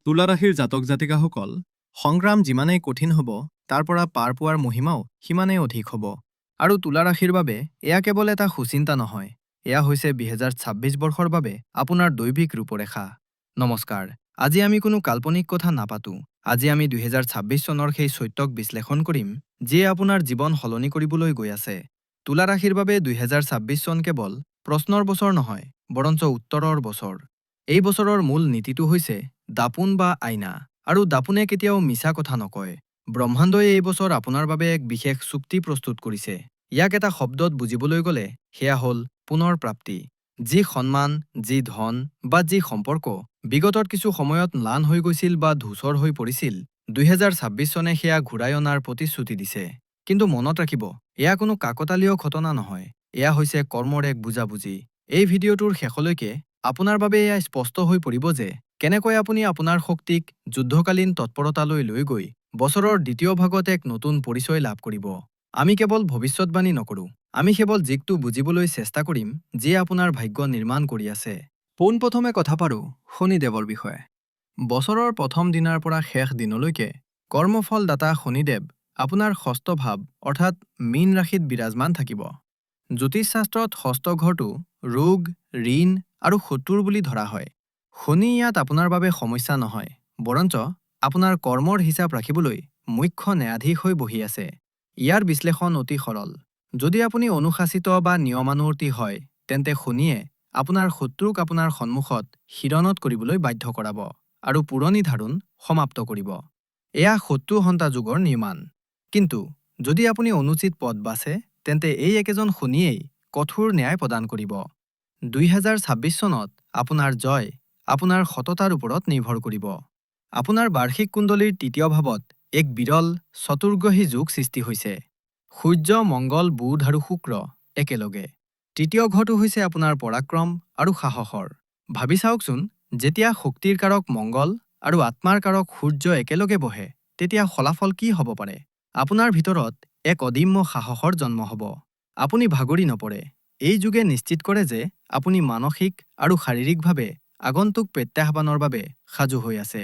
তুলা ৰাশিৰ জাতক জাতিকাসকল, সংগ্ৰাম যিমানেই কঠিন হ'ব, তাৰ পৰা পাৰ পোৱাৰ মহিমাও সিমানেই অধিক হ'ব। আৰু তুলা ৰাশিৰ বাবে এয়া কেৱল এটা সুচিন্তা নহয়, এয়া হৈছে 2026 বৰ্ষৰ বাবে আপোনাৰ দৈবিক ৰূপৰেখা। নমস্কাৰ, আজি আমি কোনো কাল্পনিক কথা নাপাতো। আজি আমি 2026 চনৰ সেই সত্যক বিশ্লেষণ কৰিম, যিয়ে আপোনাৰ জীৱন সলনি কৰিবলৈ গৈ আছে। তুলা ৰাশিৰ বাবে 2026 চন কেৱল প্ৰশ্নৰ বছৰ নহয়, বৰঞ্চ উত্তৰৰ বছৰ। এই বছৰৰ মূল নীতিটো হৈছে দাপোন বা আইনা, আৰু দাপোনে কেতিয়াও মিছা কথা নকয়। ব্ৰহ্মাণ্ডই এই বছৰ আপোনাৰ বাবে এক বিশেষ চুক্তি প্ৰস্তুত কৰিছে। ইয়াক এটা শব্দত বুজিবলৈ গ'লে সেয়া হ'ল পুনৰ প্ৰাপ্তি। যি সন্মান, যি ধন বা যি সম্পৰ্ক বিগতৰ কিছু সময়ত ম্লান হৈ গৈছিল বা ধূসৰ হৈ পৰিছিল, 2026 চনে সেয়া ঘূৰাই অনাৰ প্ৰতিশ্ৰুতি দিছে। কিন্তু মনত ৰাখিব, এয়া কোনো কাকতালীয় ঘটনা নহয়, এয়া হৈছে কৰ্মৰ এক বুজাবুজি। এই ভিডিঅ'টোৰ শেষলৈকে আপোনাৰ বাবে এয়া স্পষ্ট হৈ পৰিব যে কেনেকৈ আপুনি আপোনাৰ শক্তিক যুদ্ধকালীন তৎপৰতালৈ লৈ গৈ বছৰৰ দ্বিতীয় ভাগত এক নতুন পৰিচয় লাভ কৰিব। আমি কেৱল ভৱিষ্যৎবাণী নকৰোঁ, আমি কেৱল দিশটো বুজিবলৈ চেষ্টা কৰিম যিয়ে আপোনাৰ ভাগ্য নিৰ্মাণ কৰি আছে। পোনপ্ৰথমে কথা পাতোঁ শনিদেৱৰ বিষয়ে। বছৰৰ প্ৰথম দিনাৰ পৰা শেষ দিনলৈকে কৰ্মফলদাতা শনিদেৱ আপোনাৰ ষষ্ঠ ভাৱ অৰ্থাৎ মীন ৰাশিত বিৰাজমান থাকিব। জ্যোতিষশাস্ত্ৰত ষষ্ঠ ঘৰটো ৰোগ, ঋণ আৰু শত্ৰুৰ বুলি ধৰা হয়। শনি ইয়াত আপোনাৰ বাবে সমস্যা নহয়, বৰঞ্চ আপোনাৰ কৰ্মৰ হিচাপ ৰাখিবলৈ মুখ্য ন্যায়াধীশ হৈ বহি আছে। ইয়াৰ বিশ্লেষণ অতি সৰল। যদি আপুনি অনুশাসিত বা নিয়মানুৱৰ্তী হয়, তেন্তে শনিয়ে আপোনাৰ শত্ৰুক আপোনাৰ সন্মুখত শিৰণত কৰিবলৈ বাধ্য কৰাব আৰু পুৰণি ধাৰণ সমাপ্ত কৰিব। এয়া শত্ৰু সন্তা যুগৰ নিৰ্মাণ। কিন্তু যদি আপুনি অনুচিত পথ বাছে, তেন্তে এই একেজন শনিয়েই কঠোৰ ন্যায় প্ৰদান কৰিব। 2026 চনত আপোনাৰ জয় আপোনাৰ সততাৰ ওপৰত নিৰ্ভৰ কৰিব। আপোনাৰ বাৰ্ষিক কুণ্ডলীৰ তৃতীয় ভাৱত এক বিৰল চতুৰ্গ্ৰহী যোগ সৃষ্টি হৈছে। সূৰ্য, মংগল, বুধ আৰু শুক্ৰ একেলগে। তৃতীয় ঘৰটো হৈছে আপোনাৰ পৰাক্ৰম আৰু সাহসৰ। ভাবি চাওকচোন, যেতিয়া শক্তিৰ কাৰক মংগল আৰু আত্মাৰ কাৰক সূৰ্য একেলগে বহে, তেতিয়া ফলাফল কি হ'ব পাৰে? আপোনাৰ ভিতৰত এক অদম্য সাহসৰ জন্ম হ'ব। আপুনি ভাগৰি নপৰে। এই যুগে নিশ্চিত কৰে যে আপুনি মানসিক আৰু শাৰীৰিকভাৱে আগন্তুক প্ৰত্যাহ্বানৰ বাবে সাজু হৈ আছে।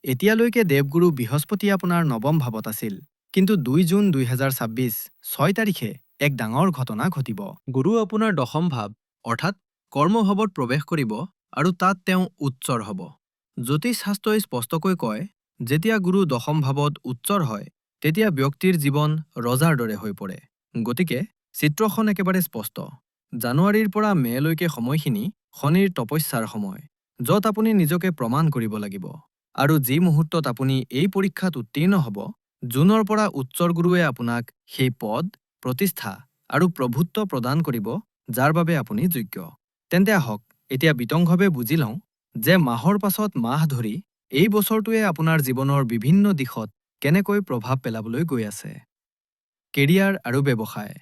এতিয়ালৈকে দেৱগুৰু বৃহস্পতি আপোনাৰ নৱম ভাৱত আছিল, কিন্তু 2 জুন 2026 6 তাৰিখে এক ডাঙৰ ঘটনা ঘটিব। গুৰু আপোনাৰ দশম ভাৱ অৰ্থাৎ কৰ্মভাৱত প্ৰৱেশ কৰিব আৰু তাত তেওঁ উচ্চৰ হ'ব। জ্যোতিষশাস্ত্ৰই স্পষ্টকৈ কয়, যেতিয়া গুৰু দশম ভাৱত উচ্চৰ হয়, তেতিয়া ব্যক্তিৰ জীৱন ৰজাৰ দৰে হৈ পৰে। গতিকে চিত্ৰখন একেবাৰে স্পষ্ট। জানুৱাৰীৰ পৰা মে'লৈকে সময়খিনি শনিৰ তপস্যাৰ সময়, য'ত আপুনি নিজকে প্ৰমাণ কৰিব লাগিব। আৰু যি মুহূৰ্তত আপুনি এই পৰীক্ষাত উত্তীৰ্ণ হ'ব, জুনৰ পৰা উচ্চৰ গুৰুৱে আপোনাক সেই পদ, প্ৰতিষ্ঠা আৰু প্ৰভুত্ব প্ৰদান কৰিব যাৰ বাবে আপুনি যোগ্য। তেন্তে আহক এতিয়া বিতংভাৱে বুজি লওঁ যে মাহৰ পাছত মাহ ধৰি এই বছৰটোৱে আপোনাৰ জীৱনৰ বিভিন্ন দিশত কেনেকৈ প্ৰভাৱ পেলাবলৈ গৈ আছে। কেৰিয়াৰ আৰু ব্যৱসায়।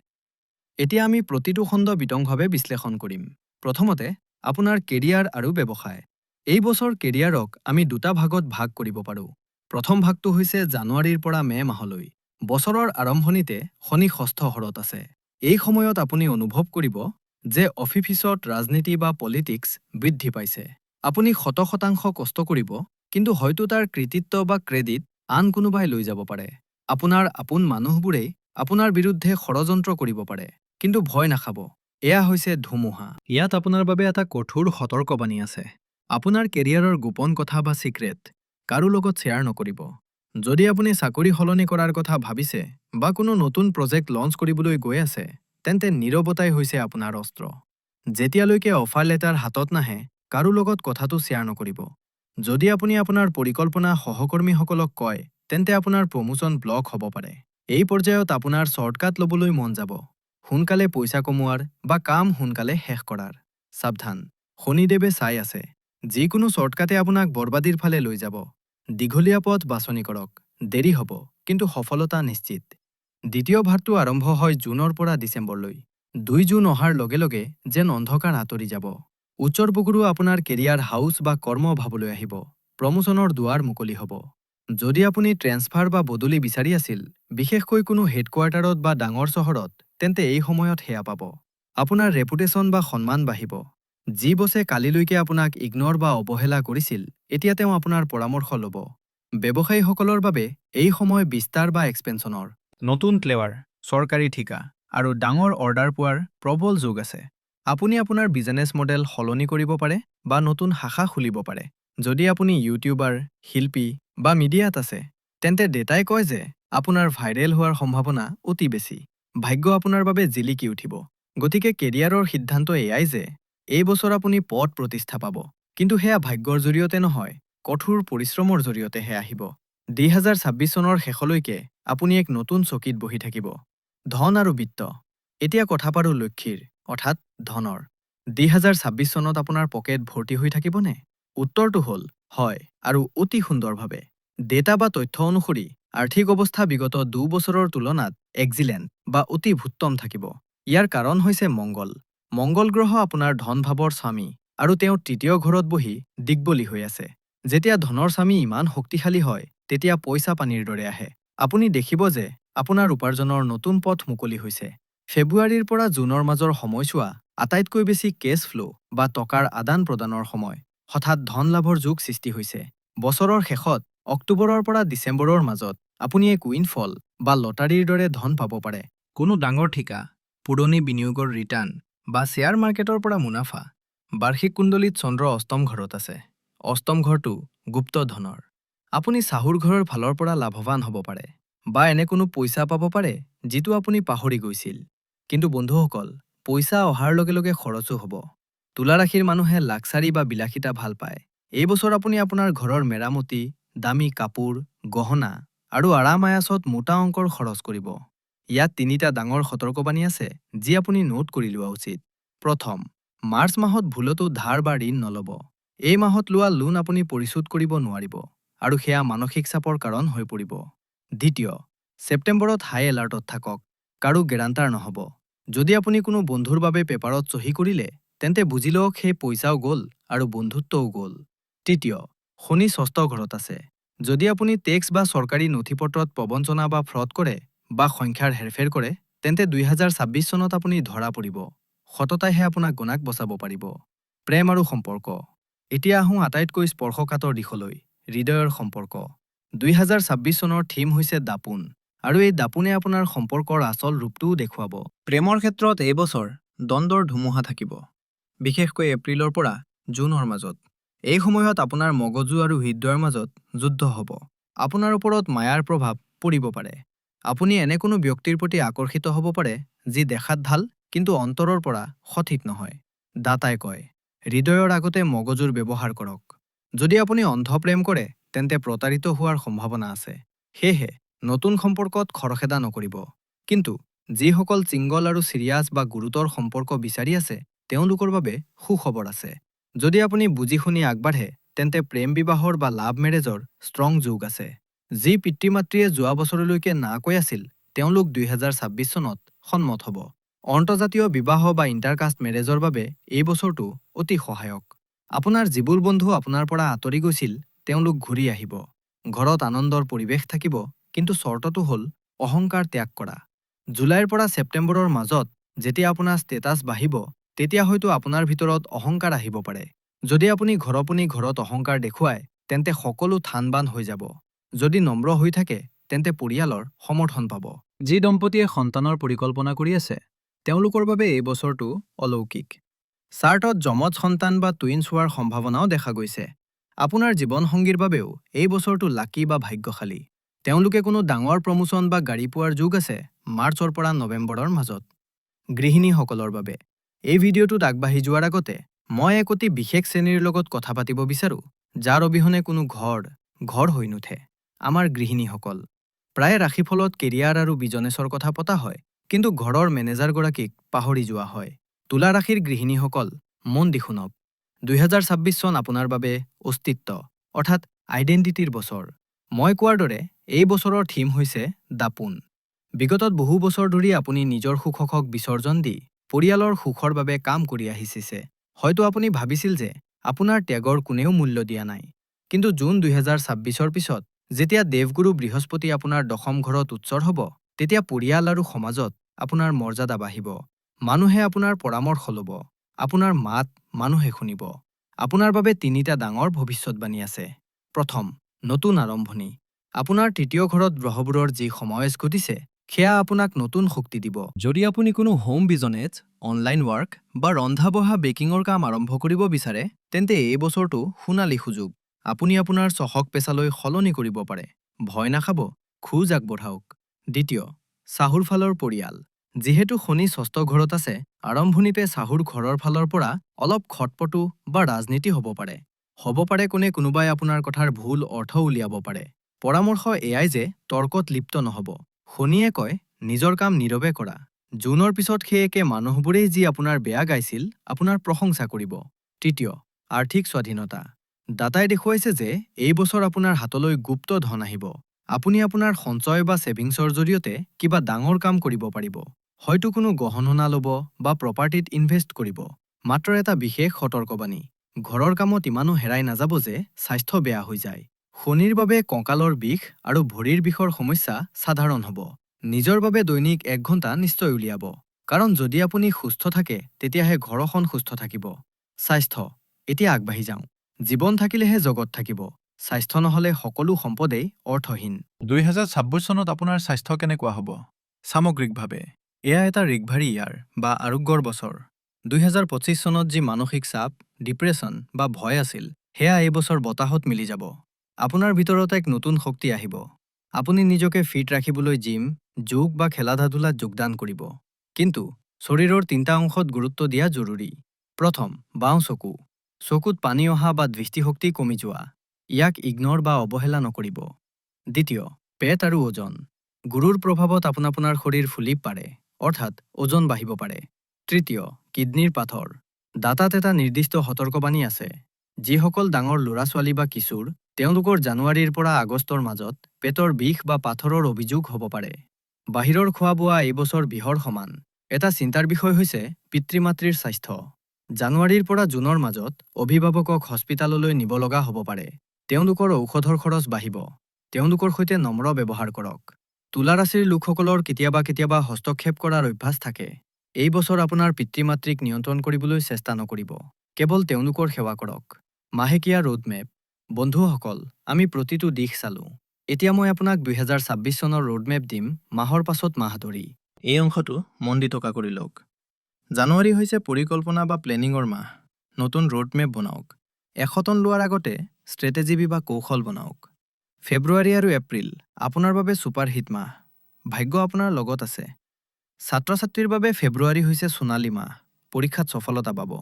এতিয়া আমি প্ৰতিটো খণ্ড বিতংভাৱে বিশ্লেষণ কৰিম। প্ৰথমতে আপোনাৰ কেৰিয়াৰ আৰু ব্যৱসায়। এই বছৰ কেৰিয়াৰক আমি দুটা ভাগত ভাগ কৰিব পাৰোঁ। প্ৰথম ভাগটো হৈছে জানুৱাৰীৰ পৰা মে' মাহলৈ। বছৰৰ আৰম্ভণিতে শনি ষষ্ঠ ঘৰত আছে। এই সময়ত আপুনি অনুভৱ কৰিব যে অফিচত ৰাজনীতি বা পলিটিক্স বৃদ্ধি পাইছে। আপুনি 100% কষ্ট কৰিব, কিন্তু হয়তো তাৰ কৃতিত্ব বা ক্ৰেডিট আন কোনোবাই লৈ যাব পাৰে। আপোনাৰ আপোন মানুহবোৰেই আপোনাৰ বিৰুদ্ধে ষড়যন্ত্ৰ কৰিব পাৰে। কিন্তু ভয় নাখাব, এয়া হৈছে ধুমুহা। ইয়াত আপোনাৰ বাবে এটা কঠোৰ সতৰ্কবাণী আছে। আপোনাৰ কেৰিয়াৰৰ গোপন কথা বা চিক্ৰেট কাৰো লগত শ্বেয়াৰ নকৰিব। যদি আপুনি চাকৰি সলনি কৰাৰ কথা ভাবিছে বা কোনো নতুন প্ৰজেক্ট লঞ্চ কৰিবলৈ গৈ আছে, তেন্তে নীৰৱতাই হৈছে আপোনাৰ অস্ত্ৰ। যেতিয়ালৈকে অফাৰ লেটাৰ হাতত নাহে, কাৰো লগত কথাটো শ্বেয়াৰ নকৰিব। যদি আপুনি আপোনাৰ পৰিকল্পনা সহকৰ্মীসকলক কয়, তেন্তে আপোনাৰ প্ৰমোচন ব্লক হ'ব পাৰে। এই পৰ্যায়ত আপোনাৰ শ্বৰ্টকাট ল'বলৈ মন যাব, সোনকালে পইচা কমোৱাৰ বা কাম সোনকালে শেষ কৰাৰ। সাৱধান, শনিদেৱে চাই আছে। যিকোনো শ্বৰ্টকাটে আপোনাক বৰবাদীৰ ফালে লৈ যাব। দীঘলীয়া পথ বাছনি কৰক, দেৰি হ'ব, কিন্তু সফলতা নিশ্চিত। দ্বিতীয় ভাগটো আৰম্ভ হয় জুনৰ পৰা ডিচেম্বৰলৈ। 2 জুন অহাৰ লগে লগে যেন অন্ধকাৰ আঁতৰি যাব। উচ্চৰ পুকুৰো আপোনাৰ কেৰিয়াৰ হাউচ বা কৰ্ম ভাৱলৈ আহিব। প্ৰমোচনৰ দুৱাৰ মুকলি হ'ব। যদি আপুনি ট্ৰেন্সফাৰ বা বদলি বিচাৰি আছিল, বিশেষকৈ কোনো হেডকোৱাৰ্টাৰত বা ডাঙৰ চহৰত, তেন্তে এই সময়ত সেয়া পাব। আপোনাৰ ৰেপুটেশ্যন বা সন্মান বাঢ়িব। যি বছে কালিলৈকে আপোনাক ইগন'ৰ বা অৱহেলা কৰিছিল, এতিয়া তেওঁ আপোনাৰ পৰামৰ্শ ল'ব। ব্যৱসায়ীসকলৰ বাবে এই সময় বিস্তাৰ বা এক্সপেনশ্যনৰ। নতুন ফ্লেভাৰ, চৰকাৰী ঠিকা আৰু ডাঙৰ অৰ্ডাৰ পোৱাৰ প্ৰবল যোগ আছে। আপুনি আপোনাৰ বিজনেছ মডেল সলনি কৰিব পাৰে বা নতুন শাখা খুলিব পাৰে। যদি আপুনি ইউটিউবাৰ, শিল্পী বা মিডিয়াত আছে, তেন্তে ডেটাই কয় যে আপোনাৰ ভাইৰেল হোৱাৰ সম্ভাৱনা অতি বেছি। ভাগ্য আপোনাৰ বাবে জিলিকি উঠিব। গতিকে কেৰিয়াৰৰ সিদ্ধান্ত এয়াই যে এই বছৰ আপুনি পদ প্ৰতিষ্ঠা পাব, কিন্তু সেয়া ভাগ্যৰ জৰিয়তে নহয়, কঠোৰ পৰিশ্ৰমৰ জৰিয়তেহে আহিব। 2026 চনৰ শেষলৈকে আপুনি এক নতুন চকীত বহি থাকিব। ধন আৰু বিত্ত। এতিয়া কথা পাতোঁ লক্ষ্মীৰ, অৰ্থাৎ ধনৰ। 2026 চনত আপোনাৰ পকেট ভৰ্তি হৈ থাকিবনে? উত্তৰটো হ'ল হয়, আৰু অতি সুন্দৰভাৱে। ডেটা বা তথ্য অনুসৰি আৰ্থিক অৱস্থা বিগত 2 বছৰৰ তুলনাত এক্সিলেণ্ট বা অতি ভুত্তম থাকিব। ইয়াৰ কাৰণ হৈছে মংগল। মংগল গ্ৰহ আপোনাৰ ধন ভাৱৰ স্বামী আৰু তেওঁ তৃতীয় ঘৰত বহি দিগ্বলী হৈ আছে। যেতিয়া ধনৰ স্বামী ইমান শক্তিশালী হয়, তেতিয়া পইচা পানীৰ দৰে আহে। আপুনি দেখিব যে আপোনাৰ উপাৰ্জনৰ নতুন পথ মুকলি হৈছে। ফেব্ৰুৱাৰীৰ পৰা জুনৰ মাজৰ সময়ছোৱা আটাইতকৈ বেছি কেছ ফ্ল' বা টকাৰ আদান প্ৰদানৰ সময়। হঠাৎ ধন লাভৰ যোগ সৃষ্টি হৈছে। বছৰৰ শেষত অক্টোবৰৰ পৰা ডিচেম্বৰৰ মাজত আপুনি এক উইনফল বা লটাৰীৰ দৰে ধন পাব পাৰে। কোনো ডাঙৰ ঠিকা, পুৰণি বিনিয়োগৰ ৰিটাৰ্ণ বা শ্বেয়াৰ মাৰ্কেটৰ পৰা মুনাফা। বাৰ্ষিক কুণ্ডলীত চন্দ্ৰ অষ্টম ঘৰত আছে। অষ্টম ঘৰটো গুপ্ত ধনৰ। আপুনি চাহুৰ ঘৰৰ ফালৰ পৰা লাভৱান হ'ব পাৰে বা এনে কোনো পইচা পাব পাৰে যিটো আপুনি পাহৰি গৈছিল। কিন্তু বন্ধুসকল, পইচা অহাৰ লগে লগে খৰচো হ'ব। তুলা ৰাশিৰ মানুহে লাক্সাৰী বা বিলাসিতা ভাল পায়। এই বছৰ আপুনি আপোনাৰ ঘৰৰ মেৰামতি, দামী কাপোৰ, গহনা আৰু আৰাম-আয়াচত মোটা অংকৰ খৰচ কৰিব। ইয়াত 3টা ডাঙৰ সতৰ্কবাণী আছে যি আপুনি নোট কৰি লোৱা উচিত। প্ৰথম, মাৰ্চ মাহত ভুলতো ধাৰ বা ঋণ নল'ব। এই মাহত লোৱা লোন আপুনি পৰিশোধ কৰিব নোৱাৰিব আৰু সেয়া মানসিক চাপৰ কাৰণ হৈ পৰিব। দ্বিতীয়, ছেপ্টেম্বৰত হাই এলাৰ্টত থাকক। কাৰো গেৰাণ্টাৰ নহ'ব। যদি আপুনি কোনো বন্ধুৰ বাবে পেপাৰত চহী কৰিলে, তেন্তে বুজি লওক সেই পইচাও গ'ল আৰু বন্ধুত্বও গ'ল। তৃতীয়, শনি ষষ্ঠ ঘৰত আছে। যদি আপুনি টেক্স বা চৰকাৰী নথিপত্ৰত প্ৰবঞ্চনা বা ফ্ৰড কৰে বা সংখ্যাৰ হেৰফেৰ কৰে, তেন্তে 2026 চনত আপুনি ধৰা পৰিব। সততাইহে আপোনাক গণাক বচাব পাৰিব। প্ৰেম আৰু সম্পৰ্ক। এতিয়া আহোঁ আটাইতকৈ স্পৰ্শকাতৰ দিশলৈ, হৃদয়ৰ সম্পৰ্ক। 2026 চনৰ থিম হৈছে দাপোন, আৰু এই দাপোনে আপোনাৰ সম্পৰ্কৰ আচল ৰূপটোও দেখুৱাব। প্ৰেমৰ ক্ষেত্ৰত এই বছৰ দ্বন্দ্বৰ ধুমুহা থাকিব, বিশেষকৈ এপ্ৰিলৰ পৰা জুনৰ মাজত। এই সময়ত আপোনাৰ মগজু আৰু হৃদয়ৰ মাজত যুদ্ধ হ'ব। আপোনাৰ ওপৰত মায়াৰ প্ৰভাৱ পৰিব পাৰে। আপুনি এনে কোনো ব্যক্তিৰ প্ৰতি আকৰ্ষিত হ'ব পাৰে যি দেখাত ভাল কিন্তু অন্তৰৰ পৰা সঠিক নহয়। দাতাই কয়, হৃদয়ৰ আগতে মগজুৰ ব্যৱহাৰ কৰক। যদি আপুনি অন্ধ প্ৰেম কৰে, তেন্তে প্ৰতাৰিত হোৱাৰ সম্ভাৱনা আছে। সেয়েহে নতুন সম্পৰ্কত খৰখেদা নকৰিব। কিন্তু যিসকল ছিংগল আৰু চিৰিয়াছ বা গুৰুতৰ সম্পৰ্ক বিচাৰি আছে, তেওঁলোকৰ বাবে সুখবৰ আছে। যদি আপুনি বুজি শুনি আগবাঢ়ে, তেন্তে প্ৰেম বিবাহৰ বা লাভ মেৰেজৰ ষ্ট্ৰং যোগ আছে। যি পিতৃ-মাতৃয়ে যোৱা বছৰলৈকে না কৈ আছিল, তেওঁলোক 2026 চনত সন্মত হ'ব। অন্তৰ্জাতীয় বিবাহ বা ইণ্টাৰকাষ্ট মেৰেজৰ বাবে এই বছৰটো অতি সহায়ক। আপোনাৰ যিবোৰ বন্ধু আপোনাৰ পৰা আঁতৰি গৈছিল, তেওঁলোক ঘূৰি আহিব। ঘৰত আনন্দৰ পৰিৱেশ থাকিব, কিন্তু চৰ্তটো হ'ল অহংকাৰ ত্যাগ কৰা। জুলাইৰ পৰা ছেপ্টেম্বৰৰ মাজত যেতিয়া আপোনাৰ ষ্টেটাছ বাঢ়িব, তেতিয়া হয়তো আপোনাৰ ভিতৰত অহংকাৰ আহিব পাৰে। যদি আপুনি ঘৰত অহংকাৰ দেখুৱায়, তেন্তে সকলো থান-বান হৈ যাব। যদি নম্ৰ হৈ থাকে, তেন্তে পৰিয়ালৰ সমৰ্থন পাব। যি দম্পতীয়ে সন্তানৰ পৰিকল্পনা কৰি আছে, তেওঁলোকৰ বাবে এই বছৰটো অলৌকিক। চাৰ্টত যমজ সন্তান বা টুইনছ হোৱাৰ সম্ভাৱনাও দেখা গৈছে। আপোনাৰ জীৱনসংগীৰ বাবেও এই বছৰটো লাকি বা ভাগ্যশালী। তেওঁলোকে কোনো ডাঙৰ প্ৰমোচন বা গাড়ী পোৱাৰ যোগ আছে মাৰ্চৰ পৰা নৱেম্বৰৰ মাজত। গৃহিণীসকলৰ বাবে এই ভিডিঅ'টোত আগবাঢ়ি যোৱাৰ আগতে মই এক অতি বিশেষ শ্ৰেণীৰ লগত কথা পাতিব বিচাৰোঁ, যাৰ অবিহনে কোনো ঘৰ হৈ নুঠে। আমাৰ গৃহিণীসকল। প্ৰায়ে ৰাশিফলত কেৰিয়াৰ আৰু বিজনেছৰ কথা পতা হয়, কিন্তু ঘৰৰ মেনেজাৰগৰাকীক পাহৰি যোৱা হয়। তুলা ৰাশিৰ গৃহিণীসকল, মন দি শুনক। 2026 চন আপোনাৰ বাবে অস্তিত্ব, অৰ্থাৎ আইডেণ্টিটিৰ বছৰ। মই কোৱাৰ দৰে এই বছৰৰ থিম হৈছে দাপোন। বিগতত বহু বছৰ ধৰি আপুনি নিজৰ সুখক বিসৰ্জন দি পৰিয়ালৰ সুখৰ বাবে কাম কৰি আহিছে। হয়তো আপুনি ভাবিছিল যে আপোনাৰ ত্যাগৰ কোনেও মূল্য দিয়া নাই। কিন্তু জুন 2026ৰ পিছত যেতিয়া দেৱগুৰু বৃহস্পতি আপোনাৰ দশম ঘৰত উচ্চৰ হ'ব, তেতিয়া পৰিয়াল আৰু সমাজত আপোনাৰ মৰ্যাদা বাঢ়িব। মানুহে আপোনাৰ পৰামৰ্শ ল'ব। আপোনাৰ মাত মানুহে শুনিব। আপোনাৰ বাবে ৩টা ডাঙৰ ভৱিষ্যৎবাণী আছে। প্ৰথম, নতুন আৰম্ভণি। আপোনাৰ তৃতীয় ঘৰত গ্ৰহবোৰৰ যি সমাৱেশ ঘটিছে, সেয়া আপোনাক নতুন শক্তি দিব। যদি আপুনি কোনো হোম বিজনেছ, অনলাইন ৱৰ্ক বা ৰন্ধা-বঢ়া বেকিঙৰ কাম আৰম্ভ কৰিব বিচাৰে, তেন্তে এই বছৰটো সোণালী সুযোগ। আপুনি আপোনাৰ চখক পেচালৈ সলনি কৰিব পাৰে। ভয় নাখাব, খোজ আগবঢ়াওক। দ্বিতীয়, চাহুৰ ফালৰ পৰিয়াল। যিহেতু শনি ষষ্ঠ ঘৰত আছে, আৰম্ভণিতে চাহুৰ ঘৰৰ ফালৰ পৰা অলপ খটপটো বা ৰাজনীতি হ'ব পাৰে। কোনোবাই আপোনাৰ কথাৰ ভুল অৰ্থ উলিয়াব পাৰে। পৰামৰ্শ এয়াই যে তৰ্কত লিপ্ত নহ'ব। শনিয়ে কয়, নিজৰ কাম নীৰৱে কৰা। জুনৰ পিছত সেই একে মানুহবোৰেই যি আপোনাৰ বেয়া গাইছিল, আপোনাৰ প্ৰশংসা কৰিব। তৃতীয়, আৰ্থিক স্বাধীনতা। ডাটাই দেখুৱাইছে যে এই বছৰ আপোনাৰ হাতলৈ গুপ্ত ধন আহিব। আপুনি আপোনাৰ সঞ্চয় বা ছেভিংছৰ জৰিয়তে কিবা ডাঙৰ কাম কৰিব পাৰিব। হয়তো কোনো গহনা ল'ব বা প্ৰপাৰ্টিত ইনভেষ্ট কৰিব। মাত্ৰ এটা বিশেষ সতৰ্কবাণী, ঘৰৰ কামত ইমানো হেৰাই নাযাব যে স্বাস্থ্য বেয়া হৈ যায়। শনিৰ বাবে কঁকালৰ বিষ আৰু ভৰিৰ বিষৰ সমস্যা সাধাৰণ হ'ব। নিজৰ বাবে দৈনিক 1 ঘণ্টা নিশ্চয় উলিয়াব। কাৰণ যদি আপুনি সুস্থ থাকে, তেতিয়াহে ঘৰখন সুস্থ থাকিব। স্বাস্থ্য। এতিয়া আগবাঢ়ি যাওঁ। জীৱন থাকিলেহে জগত থাকিব। স্বাস্থ্য নহ'লে সকলো সম্পদেই অৰ্থহীন। 2026 চনত আপোনাৰ স্বাস্থ্য কেনেকুৱা হ'ব? সামগ্ৰিকভাৱে এয়া এটা ৰিকভাৰী ইয়াৰ বা আৰোগ্যৰ বছৰ। 2025 চনত যি মানসিক চাপ, ডিপ্ৰেছন বা ভয় আছিল, সেয়া এই বছৰ বতাহত মিলি যাব। আপোনাৰ ভিতৰত এক নতুন শক্তি আহিব। আপুনি নিজকে ফিট ৰাখিবলৈ জিম, যোগ বা খেলা-ধূলাত যোগদান কৰিব। কিন্তু শৰীৰৰ 3টা অংশত গুৰুত্ব দিয়া জৰুৰী। প্ৰথম, বাওঁ চকু। চকুত পানী অহা বা দৃষ্টিশক্তি কমি যোৱা। ইয়াক ইগনৰ বা অৱহেলা নকৰিব। দ্বিতীয়, পেট আৰু ওজন। গুৰুৰ প্ৰভাৱত আপোনাৰ শৰীৰ ফুলি পাৰে, অৰ্থাৎ ওজন বাঢ়িব পাৰে। তৃতীয়, কিডনীৰ পাথৰ। ডাটাত এটা নিৰ্দিষ্ট সতৰ্কবাণী আছে। যিসকল ডাঙৰ ল'ৰা-ছোৱালী বা কিশোৰ, তেওঁলোকৰ জানুৱাৰীৰ পৰা আগষ্টৰ মাজত পেটৰ বিষ বা পাথৰৰ অভিযোগ হ'ব পাৰে। বাহিৰৰ খোৱা-বোৱা এই বছৰ বিহৰ সমান। এটা চিন্তাৰ বিষয় হৈছে পিতৃ-মাতৃৰ স্বাস্থ্য। জানুৱাৰীৰ পৰা জুনৰ মাজত অভিভাৱকক হস্পিতাললৈ নিব লগা হ'ব পাৰে। তেওঁলোকৰ ঔষধৰ খৰচ বাঢ়িব। তেওঁলোকৰ সৈতে নম্ৰ ব্যৱহাৰ কৰক। তুলা ৰাশিৰ লোকসকলৰ কেতিয়াবা হস্তক্ষেপ কৰাৰ অভ্যাস থাকে। এই বছৰ আপোনাৰ পিতৃ-মাতৃক নিয়ন্ত্ৰণ কৰিবলৈ চেষ্টা নকৰিব। কেৱল তেওঁলোকৰ সেৱা কৰক। মাহেকীয়া ৰোডমেপ। বন্ধুসকল, আমি প্ৰতিটো দিশ চালোঁ। এতিয়া মই আপোনাক 2026 চনৰ ৰোডমেপ দিম, মাহৰ পাছত মাহ ধৰি। এই অংশটো মন দি টকা কৰি লওক। জানুৱাৰী হৈছে পৰিকল্পনা বা প্লেনিঙৰ মাহ। নতুন ৰোডমেপ বনাওক। 100 টন লোৱাৰ আগতে ষ্ট্ৰেটেজি বা কৌশল বনাওক। ফেব্ৰুৱাৰী আৰু এপ্ৰিল আপোনাৰ বাবে ছুপাৰহিট মাহ। ভাগ্য আপোনাৰ লগত আছে। ছাত্ৰ-ছাত্ৰীৰ বাবে ফেব্ৰুৱাৰী হৈছে সোণালী মাহ। পৰীক্ষাত সফলতা পাব।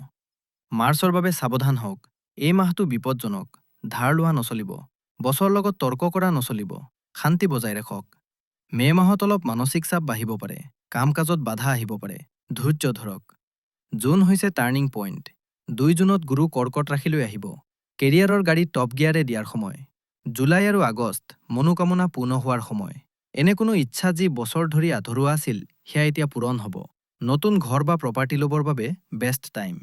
মাৰ্চৰ বাবে সাৱধান হওক। এই মাহটো বিপদজনক। ধাৰ লোৱা নচলিব। বছৰ লগত তৰ্ক কৰা নচলিব। শান্তি বজাই ৰাখক। মে' মাহত অলপ মানসিক চাপ বাঢ়িব পাৰে। কাম-কাজত বাধা আহিব পাৰে। ধৈৰ্য ধৰক। জুন হৈছে টাৰ্ণিং পইণ্ট। 2 জুনত গুৰু কৰ্কট ৰাশিলৈ আহিব। কেৰিয়াৰৰ গাড়ী টপ গিয়াৰে দিয়াৰ সময়। জুলাই আৰু আগষ্ট মনোকামনা পূৰ্ণ হোৱাৰ সময়। এনে কোনো ইচ্ছা যি বছৰ ধৰি আধৰুৱা আছিল, সেয়া এতিয়া পূৰণ হ'ব। নতুন ঘৰ বা প্ৰপাৰ্টি ল'বৰ বাবে বেষ্ট টাইম।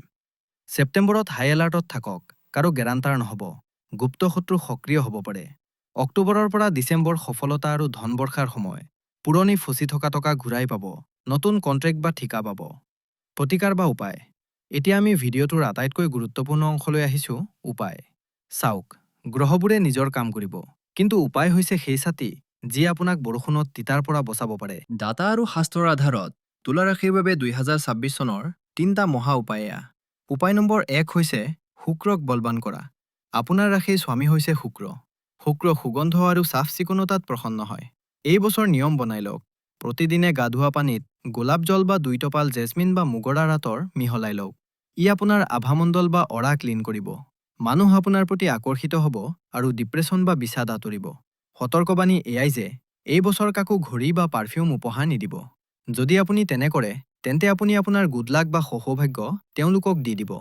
ছেপ্টেম্বৰত হাই এলাৰ্টত থাকক। কাৰো গেৰাণ্টাৰ নহ'ব। গুপ্ত শত্ৰু সক্ৰিয় হ'ব পাৰে। অক্টোবৰৰ পৰা ডিচেম্বৰ সফলতা আৰু ধন বৰ্ষাৰ সময়। পুৰণি ফচি থকা টকা ঘূৰাই পাব। নতুন কণ্ট্ৰেক্ট বা ঠিকা পাব। প্ৰতিকাৰ বা উপায়। এতিয়া আমি ভিডিঅ'টোৰ আটাইতকৈ গুৰুত্বপূৰ্ণ অংশলৈ আহিছোঁ, উপায়। চাওক, গ্ৰহবোৰে নিজৰ কাম কৰিব। কিন্তু উপায় হৈছে সেই ছাতি, যি আপোনাক বৰষুণত তিতাৰ পৰা বচাব পাৰে। ডাটা আৰু শাস্ত্ৰৰ আধাৰত তুলা ৰাশিৰ বাবে 2026 চনৰ 3টা মহা উপায় এয়া। উপায় নম্বৰ 1 হৈছে শুক্ৰক বলৱান কৰা। আপোনাৰ ৰাশিৰ স্বামী হৈছে শুক্ৰ। শুক্ৰ সুগন্ধ আৰু চাফ-চিকুণতাত প্ৰসন্ন হয়। এই বছৰ নিয়ম বনাই লওক। প্ৰতিদিনে গা ধোৱা পানীত গোলাপ জল বা 2 টপাল জেচমিন বা মুগৰাৰ আতৰ মিহলাই লওক। ই আপোনাৰ আভামণ্ডল বা অৰা ক্লিন কৰিব। মানুহ আপোনাৰ প্ৰতি আকৰ্ষিত হ'ব আৰু ডিপ্ৰেছন বা বিষাদ আঁতৰিব। সতৰ্কবাণী এয়াই যে এই বছৰ কাকো ঘড়ী বা পাৰফিউম উপহাৰ নিদিব। যদি আপুনি তেনে কৰে, তেন্তে আপুনি আপোনাৰ গুড লাক বা সৌভাগ্য তেওঁলোকক দি দিব।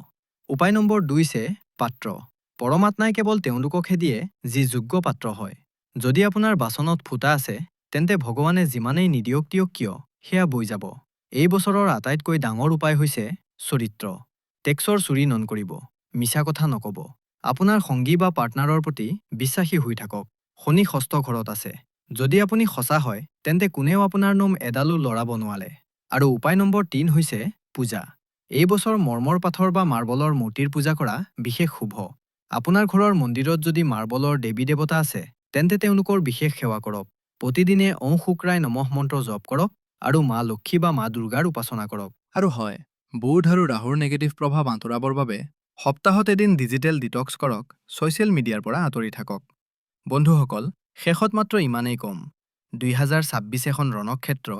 উপায় নম্বৰ 2 হৈছে পাত্ৰ। পৰমাত্মাই কেৱল তেওঁলোককহে দিয়ে, যি যোগ্য পাত্ৰ হয়। যদি আপোনাৰ বাচনত ফুটা আছে, তেন্তে ভগৱানে যিমানেই নিদিয়ক কিয়, সেয়া বৈ যাব। এই বছৰৰ আটাইতকৈ ডাঙৰ উপায় হৈছে চৰিত্ৰ। টেক্সৰ চুৰি নকৰিব। মিছা কথা নক'ব। আপোনাৰ সংগী বা পাৰ্টনাৰৰ প্ৰতি বিশ্বাসী হৈ থাকক। শনি ষষ্ঠ ঘৰত আছে। যদি আপুনি সঁচা হয়, তেন্তে কোনেও আপোনাৰ নোম এডালো লৰাব নোৱাৰে। আৰু উপায় নম্বৰ 3 হৈছে পূজা। এই বছৰ মৰ্মৰ পাথৰ বা মাৰ্বলৰ মূৰ্তিৰ পূজা কৰা বিশেষ শুভ। আপোনাৰ ঘৰৰ মন্দিৰত যদি মাৰ্বলৰ দেৱী দেৱতা আছে তেন্তে তেওঁলোকৰ বিশেষ সেৱা কৰক। প্ৰতিদিনে ওঁ শুক্ৰাই নমঃ মন্ত্ৰ জপ কৰক আৰু মা লক্ষ্মী বা মা দুৰ্গাৰ উপাসনা কৰক। আৰু হয়, বুধ আৰু ৰাহুৰ নেগেটিভ প্ৰভাৱ আঁতৰাবৰ বাবে সপ্তাহত এদিন ডিজিটেল ডিটক্স কৰক, ছ'চিয়েল মিডিয়াৰ পৰা আঁতৰি থাকক। বন্ধুসকল, শেষত মাত্ৰ ইমানেই কম। 2026 এখন ৰণক্ষেত্ৰ,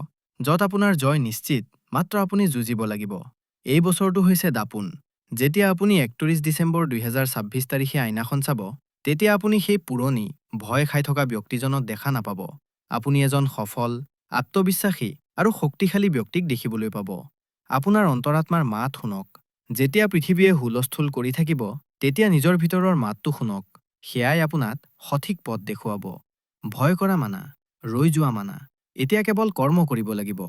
য'ত আপোনাৰ জয় নিশ্চিত, মাত্ৰ আপুনি যুঁজিব লাগিব। এই বছৰটো হৈছে দাপোন। যেতিয়া আপুনি 31 ডিচেম্বৰ 2026 তাৰিখে আইনাখন চাব, তেতিয়া আপুনি সেই পুৰণি, ভয় খাই থকা ব্যক্তিজনক দেখা নাপাব। আপুনি এজন সফল, আত্মবিশ্বাসী আৰু শক্তিশালী ব্যক্তিক দেখিবলৈ পাব। আপোনাৰ অন্তৰাত্মাৰ মাত শুনক। যেতিয়া পৃথিৱীয়ে হুলস্থুল কৰি থাকিব, তেতিয়া নিজৰ ভিতৰৰ মাতটো শুনক। সেয়াই আপোনাক সঠিক পথ দেখুৱাব। ভয় কৰা মানা, ৰৈ যোৱা মানা, এতিয়া কেৱল কৰ্ম কৰিব লাগিব।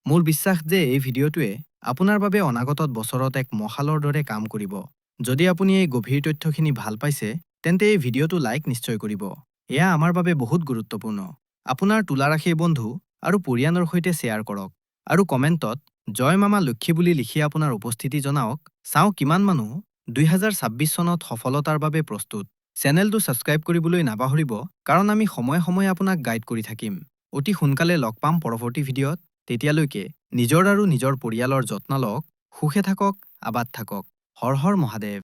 মোৰ বিশ্বাস যে এই ভিডিঅ'টোৱে আপোনাৰ বাবে অনাগত বছৰত এক মশালৰ দৰে কাম কৰিব। যদি আপুনি এই গভীৰ তথ্যখিনি ভাল পাইছে, তেন্তে এই ভিডিঅ'টো লাইক নিশ্চয় কৰিব। এয়া আমাৰ বাবে বহুত গুৰুত্বপূৰ্ণ। আপোনাৰ তুলা ৰাশিৰ বন্ধু আৰু পৰিয়ালৰ সৈতে শ্বেয়াৰ কৰক। আৰু কমেণ্টত জয় মামা লক্ষ্মী বুলি লিখি আপোনাৰ উপস্থিতি জনাওক। চাওঁ কিমান মানুহ 2026 চনত সফলতাৰ বাবে প্ৰস্তুত। চেনেলটো ছাবস্ক্ৰাইব কৰিবলৈ নাপাহৰিব, কাৰণ আমি সময়ে সময়ে আপোনাক গাইড কৰি থাকিম। অতি সোনকালে লগ পাম পৰৱৰ্তী ভিডিঅ'ত। তেতিয়ালৈকে নিজৰ আৰু নিজৰ পৰিয়ালৰ যত্ন লওক। সুখে থাকক, আবাদ থাকক। হৰ হৰ মহাদেৱ।